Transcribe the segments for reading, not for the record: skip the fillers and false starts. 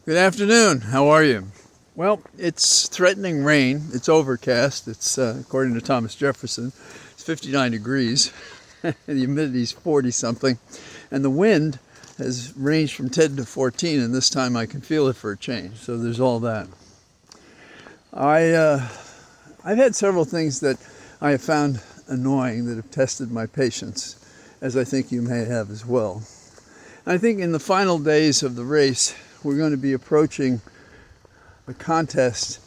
Good afternoon. How are you? Well, it's threatening rain. It's overcast. It's, according to Thomas Jefferson, it's 59 degrees. The humidity's 40-something. And the wind has ranged from 10 to 14, and this time I can feel it for a change. So there's all that. I've had several things that I have found annoying that have tested my patience, as I think you may have as well. I think in the final days of the race, we're going to be approaching the contest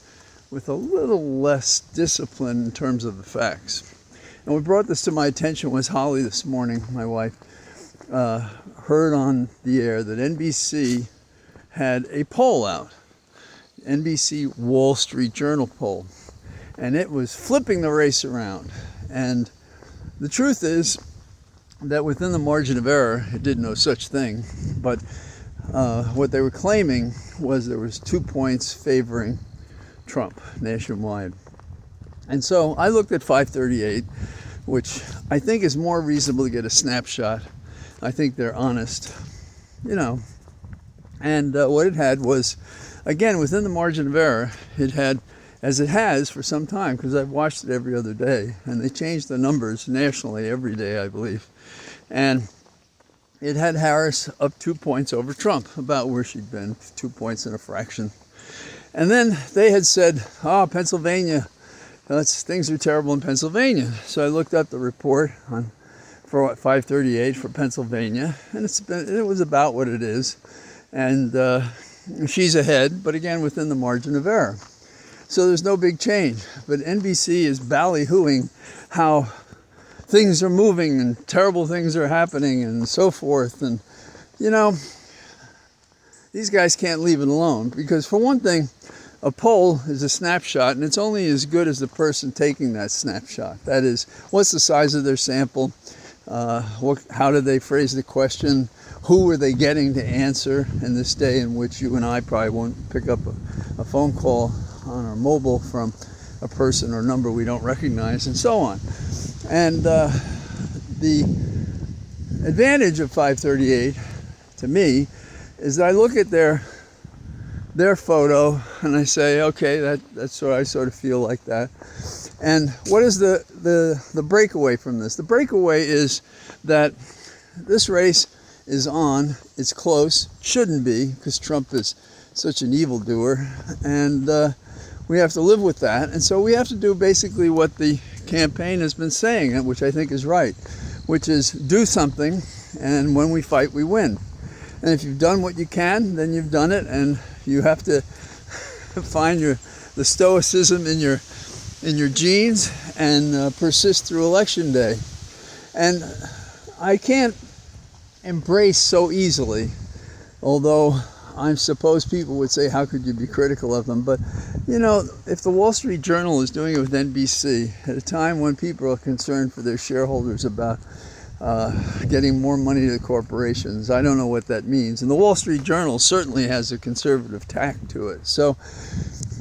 with a little less discipline in terms of the facts. And what brought this to my attention was Holly this morning, my wife, heard on the air that NBC had a poll out, NBC Wall Street Journal poll, and it was flipping the race around. And the truth is that within the margin of error, it did no such thing, but what they were claiming was there was 2 points favoring Trump nationwide. And so I looked at 538, which I think is more reasonable to get a snapshot. I think they're honest, And what it had was, again, within the margin of error, it had, as it has for some time, because I've watched it every other day, and they changed the numbers nationally every day, I believe. And it had Harris up 2 points over Trump, about where she'd been, 2 points and a fraction. And then they had said, Pennsylvania, things are terrible in Pennsylvania. So I looked up the report for 538 for Pennsylvania, and it was about what it is. And she's ahead, but again, within the margin of error. So there's no big change. But NBC is ballyhooing how things are moving and terrible things are happening and so forth. And, these guys can't leave it alone because, for one thing, a poll is a snapshot, and it's only as good as the person taking that snapshot. That is, what's the size of their sample? How did they phrase the question? Who were they getting to answer in this day in which you and I probably won't pick up a phone call on our mobile from a person or number we don't recognize, and so on. And the advantage of 538, to me, is that I look at their photo and I say, okay, that's what I sort of feel like that. And what is the breakaway from this? The breakaway is that this race is on, it's close, shouldn't be, because Trump is such an evildoer, and we have to live with that. And so we have to do basically what the campaign has been saying, which I think is right, which is do something, and when we fight, we win. And if you've done what you can, then you've done it, and you have to find the stoicism in your genes and persist through election day. And I can't embrace so easily, although I suppose people would say, how could you be critical of them? But, if the Wall Street Journal is doing it with NBC at a time when people are concerned for their shareholders about getting more money to the corporations, I don't know what that means. And the Wall Street Journal certainly has a conservative tack to it. So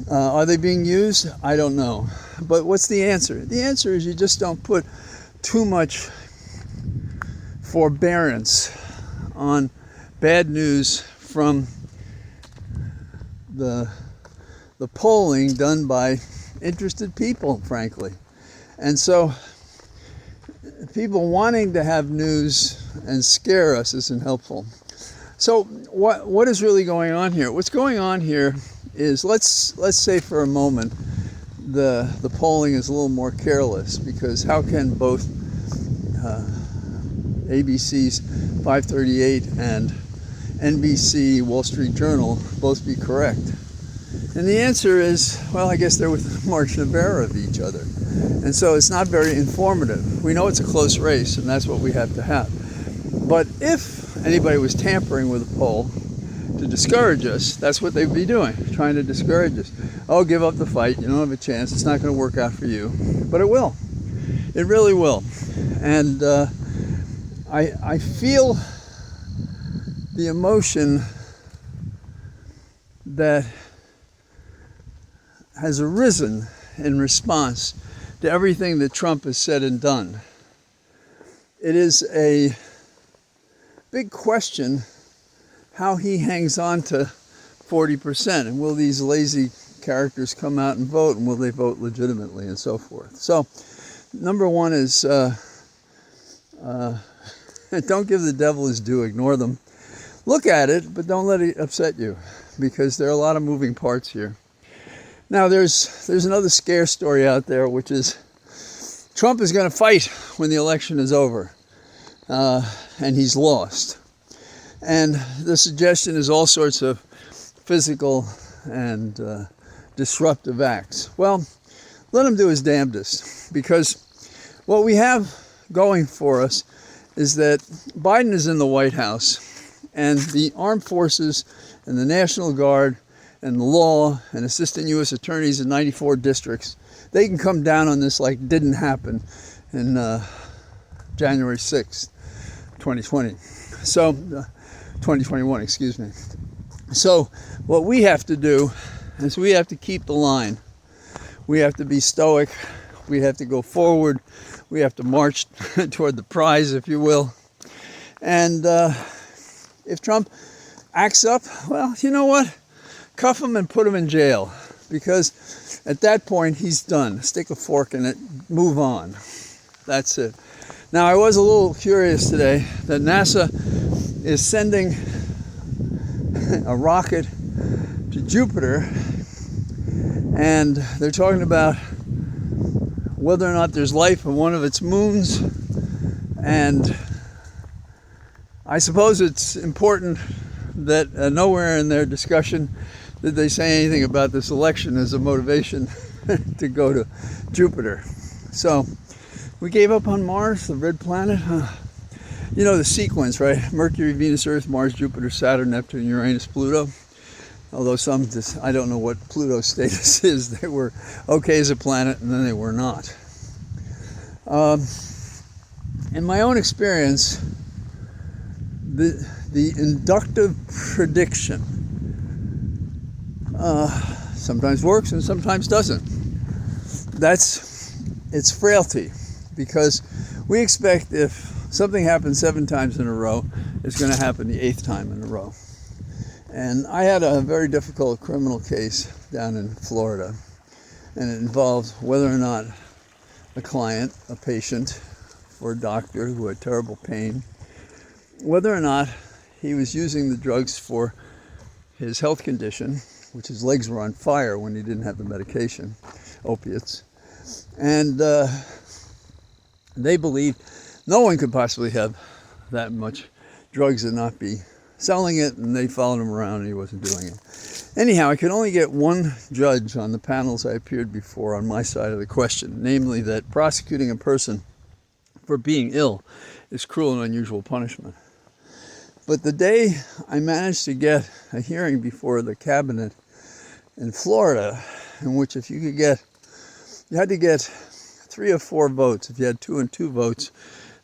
are they being used? I don't know. But what's the answer? The answer is you just don't put too much forbearance on bad news from the polling done by interested people, frankly. And so people wanting to have news and scare us isn't helpful. So what is really going on here? What's going on here is, let's say for a moment the polling is a little more careless, because how can both ABC's 538 and NBC Wall Street Journal both be correct? And the answer is, well, I guess they're within the margin of error of each other. And so it's not very informative. We know it's a close race, and that's what we have to have. But if anybody was tampering with a poll to discourage us, that's what they'd be doing, trying to discourage us. Oh, give up the fight. You don't have a chance. It's not going to work out for you. But it will. It really will. And I feel the emotion that has arisen in response to everything that Trump has said and done. It is a big question how he hangs on to 40%? And will these lazy characters come out and vote, and will they vote legitimately, and so forth? So number one is don't give the devil his due, ignore them. Look at it, but don't let it upset you, because there are a lot of moving parts here. Now there's another scare story out there, which is Trump is going to fight when the election is over, and he's lost. And the suggestion is all sorts of physical and disruptive acts. Well, let him do his damnedest, because what we have going for us is that Biden is in the White House, and the armed forces and the National Guard and the law and assistant U.S. attorneys in 94 districts, they can come down on this like it didn't happen in January 6th, 2020. So, 2021, excuse me. So what we have to do is we have to keep the line. We have to be stoic. We have to go forward. We have to march toward the prize, if you will. And if Trump acts up, well, you know what? Cuff him and put him in jail, because at that point he's done. Stick a fork in it, move on. That's it. Now, I was a little curious today that NASA is sending a rocket to Jupiter, and they're talking about whether or not there's life on one of its moons. And I suppose it's important that nowhere in their discussion did they say anything about this election as a motivation to go to Jupiter. So we gave up on Mars, the red planet. You know the sequence, right? Mercury, Venus, Earth, Mars, Jupiter, Saturn, Neptune, Uranus, Pluto. Although some just, I don't know what Pluto's status is. They were okay as a planet, and then they were not. In my own experience, the inductive prediction sometimes works and sometimes doesn't. That's its frailty, because we expect if something happens 7 times in a row, it's going to happen the 8th time in a row. And I had a very difficult criminal case down in Florida, and it involved whether or not a client, a patient for a doctor who had terrible pain, whether or not he was using the drugs for his health condition, which his legs were on fire when he didn't have the medication, opiates. And they believed no one could possibly have that much drugs and not be selling it, and they followed him around and he wasn't doing it. Anyhow, I could only get one judge on the panels I appeared before on my side of the question, namely that prosecuting a person for being ill is cruel and unusual punishment. But the day I managed to get a hearing before the cabinet in Florida, in which if you had to get 3 or 4 votes. If you had 2 and 2 votes,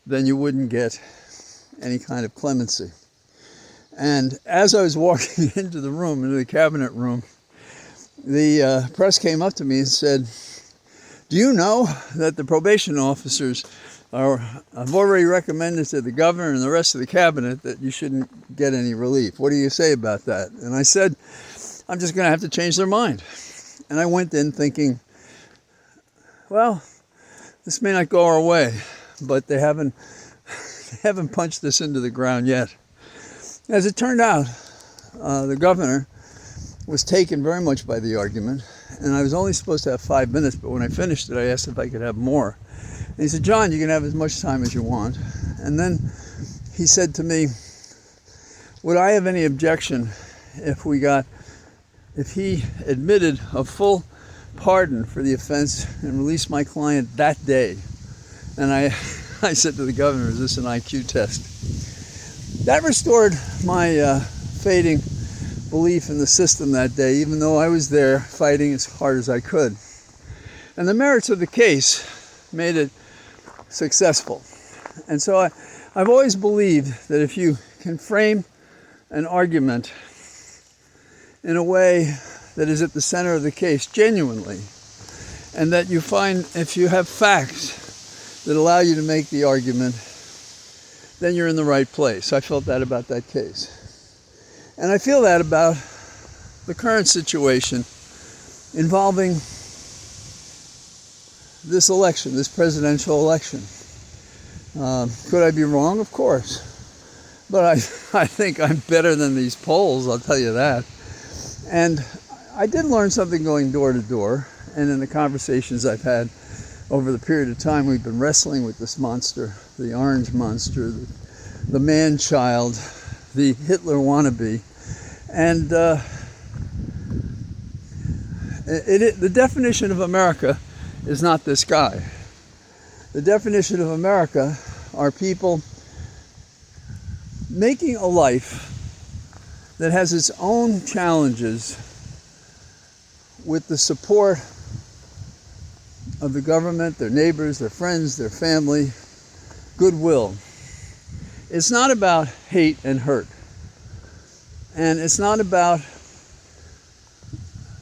then you wouldn't get any kind of clemency. And as I was walking into the cabinet room, the press came up to me and said, "Do you know that the probation officers have already recommended to the governor and the rest of the cabinet that you shouldn't get any relief? What do you say about that?" And I said, "I'm just going to have to change their mind." And I went in thinking, well, this may not go our way, but they haven't punched this into the ground yet. As it turned out, the governor was taken very much by the argument, and I was only supposed to have 5 minutes, but when I finished it, I asked if I could have more. And he said, "John, you can have as much time as you want." And then he said to me, would I have any objection if he admitted a full pardon for the offense and released my client that day? And I said to the governor, "Is this an IQ test?" That restored my fading belief in the system that day, even though I was there fighting as hard as I could. And the merits of the case made it successful. And so I've always believed that if you can frame an argument in a way that is at the center of the case genuinely, and that you find if you have facts that allow you to make the argument, then you're in the right place. I felt that about that case. And I feel that about the current situation involving this election, this presidential election. Could I be wrong? Of course. But I think I'm better than these polls, I'll tell you that. And I did learn something going door to door, and in the conversations I've had over the period of time we've been wrestling with this monster, the orange monster, the man-child, the Hitler wannabe. And the definition of America is not this guy. The definition of America are people making a life that has its own challenges with the support of the government, their neighbors, their friends, their family, goodwill. It's not about hate and hurt. And it's not about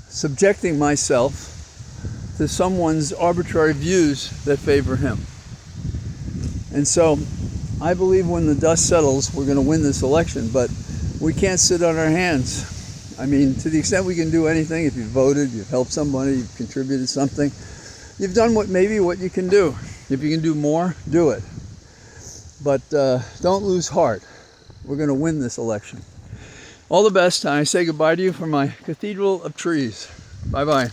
subjecting myself to someone's arbitrary views that favor him. And so I believe when the dust settles, we're going to win this election, but we can't sit on our hands. I mean, to the extent we can do anything, if you've voted, you've helped somebody, you've contributed something, you've done what you can do. If you can do more, do it. But don't lose heart. We're going to win this election. All the best. I say goodbye to you from my cathedral of trees. Bye-bye.